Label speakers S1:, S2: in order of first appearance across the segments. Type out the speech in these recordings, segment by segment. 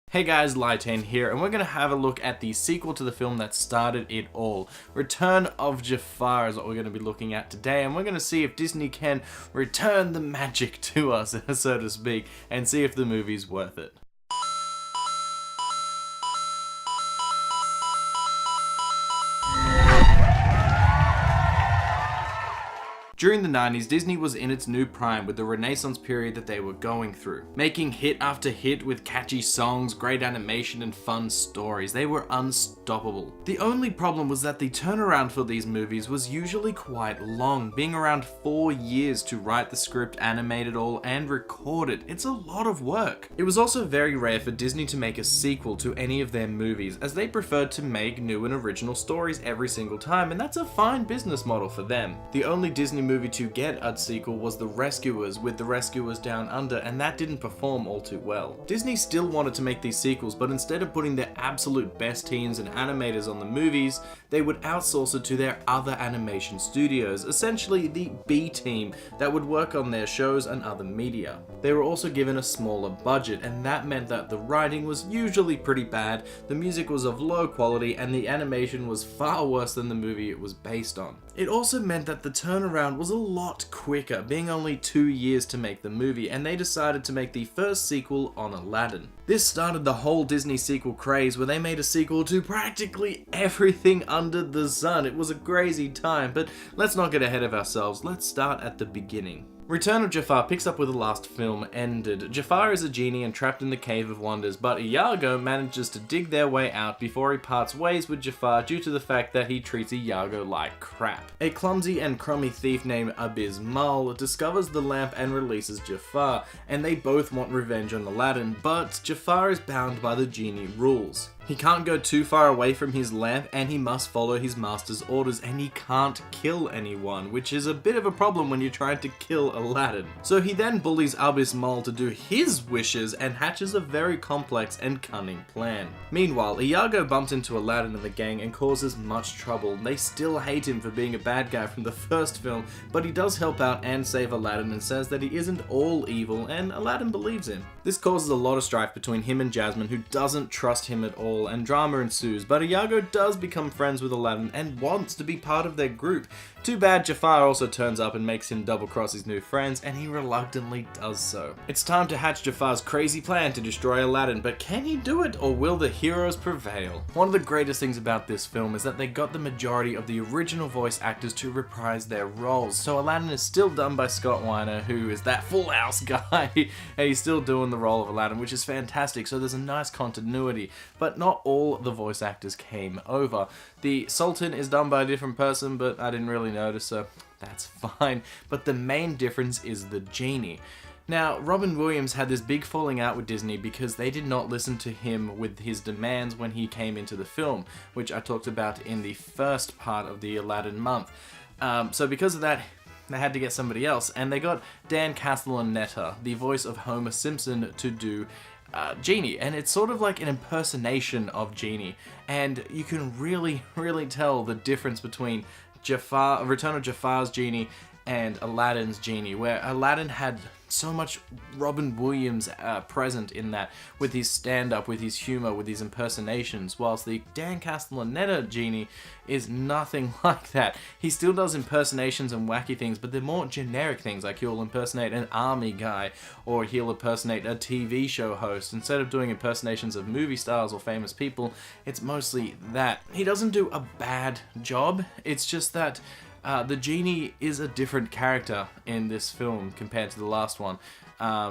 S1: Hey guys, Lytane here, and we're going to have a look at the sequel to the film that started it all. Return of Jafar is what we're going to be looking at today, and we're going to see if Disney can return the magic to us, so to speak, and see if the movie's worth it. During the 90s, Disney was in its new prime with the Renaissance period that they were going through, making hit after hit with catchy songs, great animation, and fun stories. They were unstoppable. The only problem was that the turnaround for these movies was usually quite long, being around 4 years to write the script, animate it all, and record it. It's a lot of work. It was also very rare for Disney to make a sequel to any of their movies, as they preferred to make new and original stories every single time, and that's a fine business model for them. The only Disney movie to get a sequel was The Rescuers, with The Rescuers Down Under, and that didn't perform all too well. Disney still wanted to make these sequels, but instead of putting their absolute best teams and animators on the movies, they would outsource it to their other animation studios, essentially the B team that would work on their shows and other media. They were also given a smaller budget, and that meant that the writing was usually pretty bad, the music was of low quality, and the animation was far worse than the movie it was based on. It also meant that the turnaround was a lot quicker, being only 2 years to make the movie, and they decided to make the first sequel on Aladdin. This started the whole Disney sequel craze, where they made a sequel to practically everything under the sun. It was a crazy time, but let's not get ahead of ourselves. Let's start at the beginning. Return of Jafar picks up where the last film ended. Jafar is a genie and trapped in the Cave of Wonders, but Iago manages to dig their way out before he parts ways with Jafar due to the fact that he treats Iago like crap. A clumsy and crummy thief named Abis Mal discovers the lamp and releases Jafar, and they both want revenge on Aladdin, but Jafar is bound by the genie rules. He can't go too far away from his lamp, and he must follow his master's orders, and he can't kill anyone, which is a bit of a problem when you're trying to kill Aladdin. So he then bullies Abis Mal to do his wishes and hatches a very complex and cunning plan. Meanwhile, Iago bumps into Aladdin and the gang and causes much trouble. They still hate him for being a bad guy from the first film, but he does help out and save Aladdin and says that he isn't all evil, and Aladdin believes him. This causes a lot of strife between him and Jasmine, who doesn't trust him at all, and drama ensues, but Iago does become friends with Aladdin and wants to be part of their group. Too bad Jafar also turns up and makes him double-cross his new friends, and he reluctantly does so. It's time to hatch Jafar's crazy plan to destroy Aladdin, but can he do it, or will the heroes prevail? One of the greatest things about this film is that they got the majority of the original voice actors to reprise their roles, so Aladdin is still done by Scott Weiner, who is that Full House guy, and he's still doing the role of Aladdin, which is fantastic, so there's a nice continuity, but not all the voice actors came over. The Sultan is done by a different person, but I didn't really notice, so that's fine. But the main difference is the Genie. Now, Robin Williams had this big falling out with Disney because they did not listen to him with his demands when he came into the film, which I talked about in the first part of the Aladdin month. So because of that, they had to get somebody else, and they got Dan Castellaneta, the voice of Homer Simpson, to do Genie, and it's sort of like an impersonation of Genie, and you can really tell the difference between Return of Jafar's Genie and Aladdin's Genie, where Aladdin had so much Robin Williams present in that, with his stand-up, with his humor, with his impersonations, whilst the Dan Castellaneta Genie is nothing like that. He still does impersonations and wacky things, but they're more generic things, like he'll impersonate an army guy, or he'll impersonate a TV show host. Instead of doing impersonations of movie stars or famous people, it's mostly that. He doesn't do a bad job, it's just that the Genie is a different character in this film compared to the last one.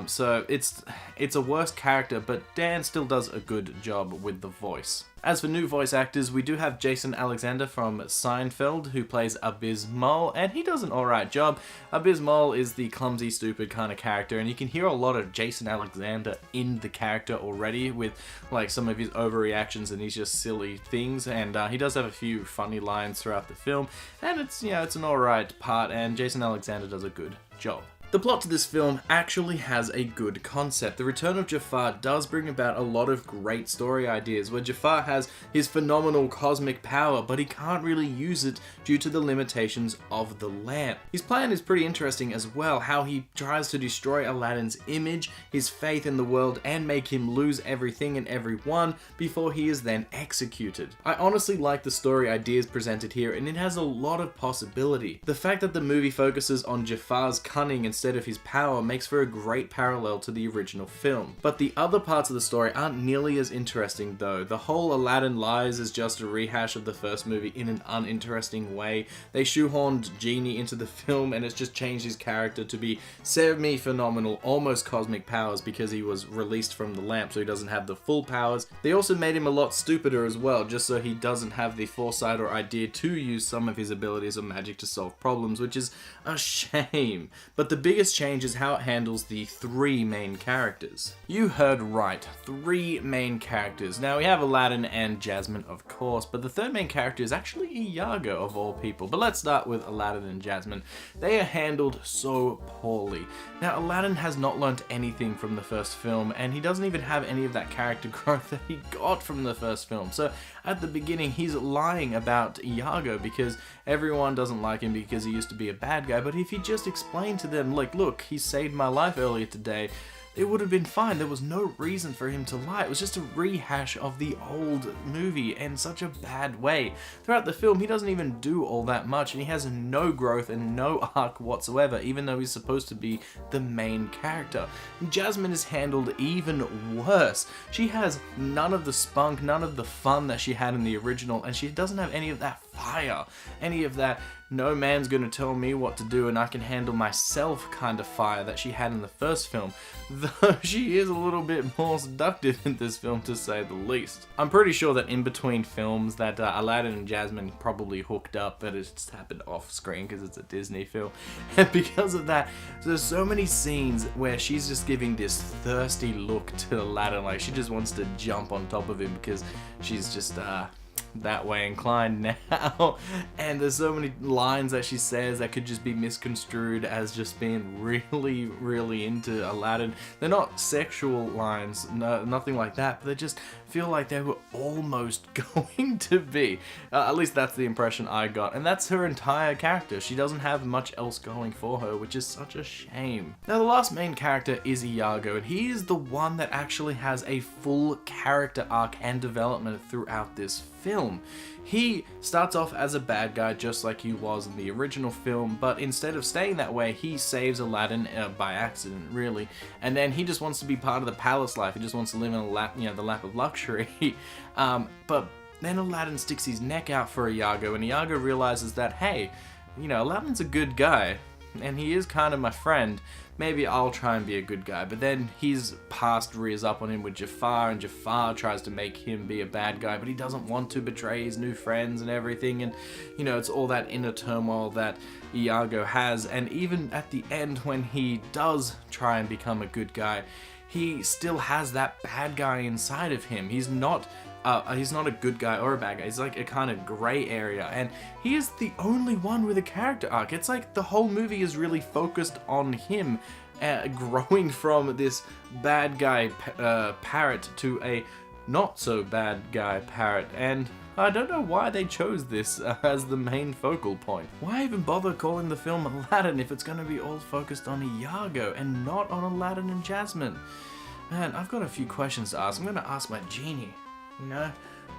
S1: So it's a worse character, but Dan still does a good job with the voice. As for new voice actors, we do have Jason Alexander from Seinfeld, who plays Abis Mal, and he does an alright job. Abis Mal is the clumsy, stupid kind of character, and you can hear a lot of Jason Alexander in the character already, with like some of his overreactions and his just silly things, and he does have a few funny lines throughout the film, and it's an alright part, and Jason Alexander does a good job. The plot to this film actually has a good concept. The Return of Jafar does bring about a lot of great story ideas, where Jafar has his phenomenal cosmic power, but he can't really use it due to the limitations of the lamp. His plan is pretty interesting as well, how he tries to destroy Aladdin's image, his faith in the world, and make him lose everything and everyone before he is then executed. I honestly like the story ideas presented here, and it has a lot of possibility. The fact that the movie focuses on Jafar's cunning instead of his power makes for a great parallel to the original film. But the other parts of the story aren't nearly as interesting though. The whole Aladdin lies is just a rehash of the first movie in an uninteresting way. They shoehorned Genie into the film and it's just changed his character to be semi-phenomenal, almost cosmic powers because he was released from the lamp, so he doesn't have the full powers. They also made him a lot stupider as well, just so he doesn't have the foresight or idea to use some of his abilities of magic to solve problems, which is a shame. But the biggest change is how it handles the three main characters. You heard right, three main characters. Now we have Aladdin and Jasmine, of course, but the third main character is actually Iago, of all people. But let's start with Aladdin and Jasmine. They are handled so poorly. Now Aladdin has not learnt anything from the first film, and he doesn't even have any of that character growth that he got from the first film. So at the beginning he's lying about Iago because everyone doesn't like him because he used to be a bad guy, but if he just explained to them, like, look, he saved my life earlier today, it would have been fine. There was no reason for him to lie. It was just a rehash of the old movie in such a bad way. Throughout the film, he doesn't even do all that much, and he has no growth and no arc whatsoever, even though he's supposed to be the main character. And Jasmine is handled even worse. She has none of the spunk, none of the fun that she had in the original, and she doesn't have any of that fire, any of that no man's gonna tell me what to do and I can handle myself kind of fire that she had in the first film, though she is a little bit more seductive in this film, to say the least. I'm pretty sure that in between films that Aladdin and Jasmine probably hooked up, but it just happened off screen because it's a Disney film, and because of that there's so many scenes where she's just giving this thirsty look to Aladdin, like she just wants to jump on top of him because she's just that way inclined now. And there's so many lines that she says that could just be misconstrued as just being really into Aladdin. They're not sexual lines, no, nothing like that, but they just feel like they were almost going to be. At least that's the impression I got, and that's her entire character. She doesn't have much else going for her, which is such a shame. Now the last main character is Iago, and he is the one that actually has a full character arc and development throughout this film. He starts off as a bad guy just like he was in the original film, but instead of staying that way, he saves Aladdin by accident, really, and then he just wants to be part of the palace life. He just wants to live in a lap, the lap of luxury. But then Aladdin sticks his neck out for Iago, and Iago realizes that, hey, Aladdin's a good guy, and he is kind of my friend. Maybe I'll try and be a good guy. But then his past rears up on him with Jafar, and Jafar tries to make him be a bad guy, but he doesn't want to betray his new friends and everything, and it's all that inner turmoil that Iago has. And even at the end, when he does try and become a good guy, he still has that bad guy inside of him. He's not a good guy or a bad guy. He's like a kind of gray area, and he is the only one with a character arc. It's like the whole movie is really focused on him growing from this bad guy parrot to a not so bad guy parrot, and I don't know why they chose this as the main focal point. Why even bother calling the film Aladdin if it's going to be all focused on Iago and not on Aladdin and Jasmine? Man, I've got a few questions to ask. I'm going to ask my Genie.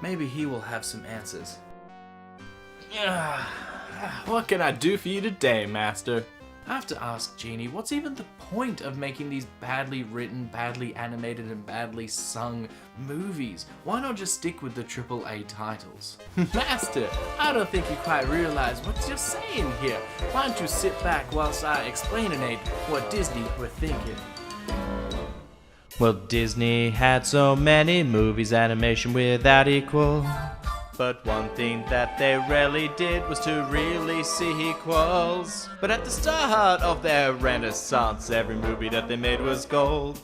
S1: Maybe he will have some answers. What can I do for you today, Master? I have to ask Genie, what's even the point of making these badly written, badly animated, and badly sung movies? Why not just stick with the AAA titles? Master, I don't think you quite realize what you're saying here. Why don't you sit back whilst I explainate what Disney were thinking? Well, Disney had so many movies, animation without equal. But one thing that they rarely did was to really sequels. But at the start of their renaissance, every movie that they made was gold.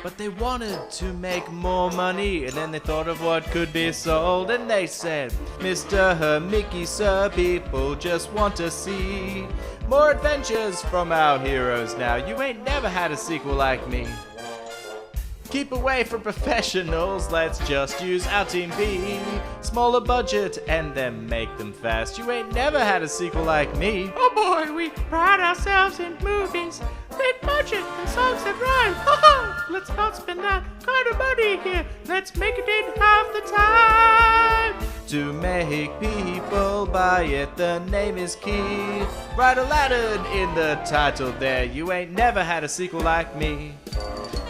S1: But they wanted to make more money, and then they thought of what could be sold. And they said, Mr. Mickey, sir, people just want to see
S2: More adventures from our heroes now. You ain't never had a sequel like me. Keep away from professionals, let's just use our team B. Smaller budget and then make them fast. You ain't never had a sequel like me.
S3: Oh boy, we pride ourselves in movies. Big budget and songs that rhyme. Let's not spend that kind of money here. Let's make it in half the time.
S2: To make people buy it, the name is key. Write Aladdin in the title there. You ain't never had a sequel like me.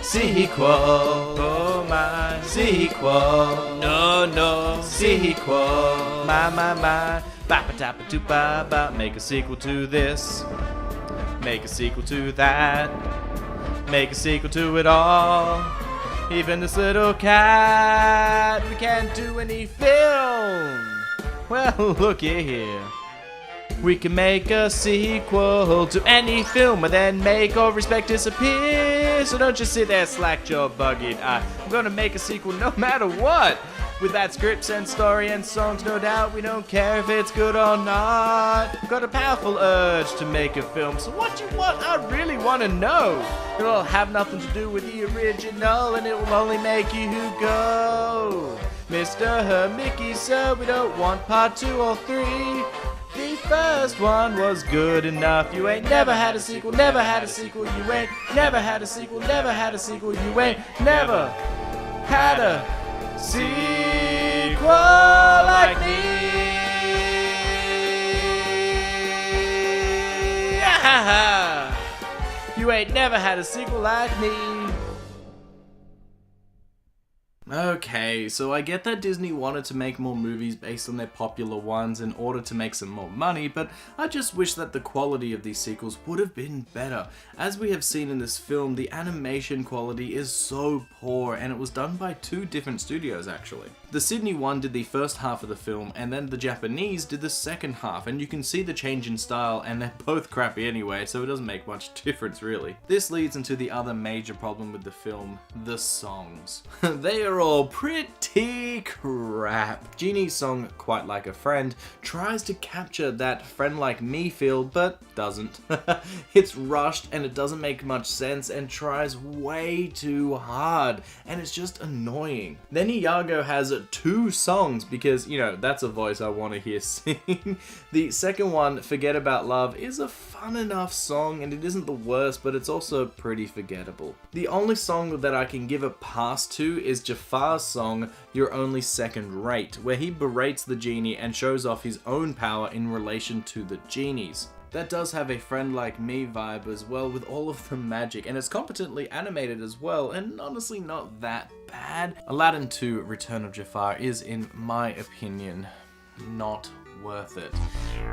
S2: Sequel, oh my, sequel, no, sequel, my, ba-ba-da-ba-doo-ba-ba. Make a sequel to this, make a sequel to that, make a sequel to it all. Even this little cat, we can't do any film. Well, looky here. We can make a sequel to any film and then make all respect disappear. So don't just sit there slack your bugged eye. I'm gonna make a sequel no matter what. With that scripts and story and songs, no doubt we don't care if it's good or not. Got a powerful urge to make a film, so what you want, I really want to know. It'll have nothing to do with the original and it will only make you go. Mr. Mickey, sir, we don't want part 2 or 3. The first one was good enough. You ain't never had a sequel, never had a sequel. You ain't never had a sequel, never had a sequel. You ain't never had a sequel like me. You ain't never had a sequel like me.
S1: Okay, so I get that Disney wanted to make more movies based on their popular ones in order to make some more money, but I just wish that the quality of these sequels would have been better. As we have seen in this film, the animation quality is so poor, and it was done by 2 different studios actually. The Sydney one did the first half of the film, and then the Japanese did the second half, and you can see the change in style, and they're both crappy anyway, so it doesn't make much difference really. This leads into the other major problem with the film, the songs. They are all pretty crap. Genie's song, Quite Like a Friend, tries to capture that friend like me feel, but doesn't. It's rushed and it doesn't make much sense and tries way too hard, and it's just annoying. Then Iago has 2 songs because, you know, that's a voice I want to hear sing. The second one, Forget About Love, is a fun enough song and it isn't the worst, but it's also pretty forgettable. The only song that I can give a pass to is Jafar's song, You're Only Second Rate, where he berates the genie and shows off his own power in relation to the genies. That does have a friend like me vibe as well, with all of the magic, and it's competently animated as well, and honestly not that bad. Aladdin 2 Return of Jafar is, in my opinion, not worth it.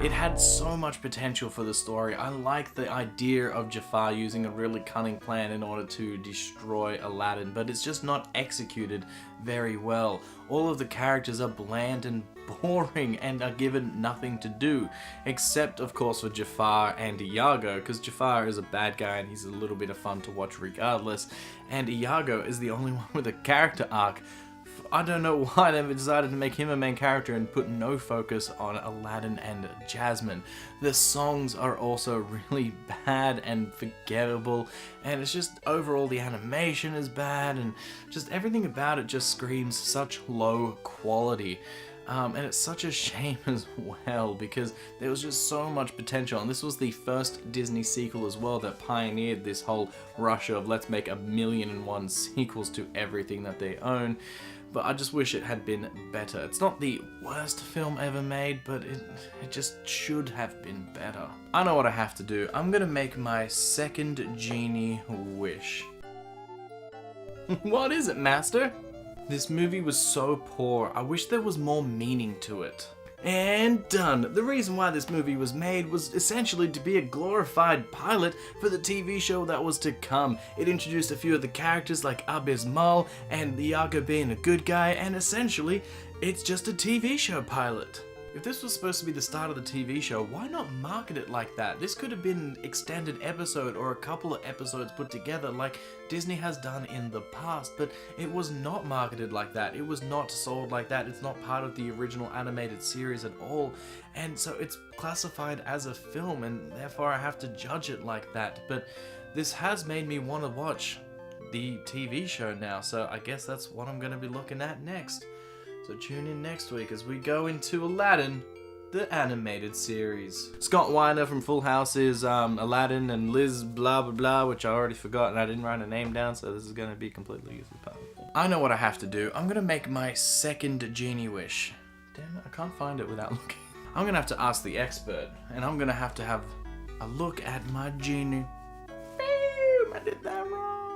S1: It had so much potential for the story. I like the idea of Jafar using a really cunning plan in order to destroy Aladdin, but it's just not executed very well. All of the characters are bland and boring and are given nothing to do, except of course for Jafar and Iago, because Jafar is a bad guy and he's a little bit of fun to watch regardless, and Iago is the only one with a character arc. I don't know why they've decided to make him a main character and put no focus on Aladdin and Jasmine. The songs are also really bad and forgettable, and it's just overall the animation is bad, and just everything about it just screams such low quality. And it's such a shame as well, because there was just so much potential, and this was the first Disney sequel as well that pioneered this whole rush of let's make 1,000,001 sequels to everything that they own. But I just wish it had been better. It's not the worst film ever made, but it just should have been better. I know what I have to do. I'm gonna make my second Genie wish. What is it, Master? This movie was so poor. I wish there was more meaning to it. And done. The reason why this movie was made was essentially to be a glorified pilot for the TV show that was to come. It introduced a few of the characters like Abis Mal and Iago being a good guy, and essentially, it's just a TV show pilot. If this was supposed to be the start of the TV show, why not market it like that? This could have been an extended episode or a couple of episodes put together like Disney has done in the past, but it was not marketed like that. It was not sold like that. It's not part of the original animated series at all, and so it's classified as a film, and therefore I have to judge it like that. But this has made me want to watch the TV show now, so I guess that's what I'm going to be looking at next. So tune in next week as we go into Aladdin, the animated series. Scott Weiner from Full House is Aladdin, and Liz blah blah blah, which I already forgot and I didn't write a name down, so this is going to be completely useless part of it. I know what I have to do. I'm going to make my second Genie wish. Damn it, I can't find it without looking. I'm going to have to ask the expert, and I'm going to have a look at my Genie. Boom, I did that wrong.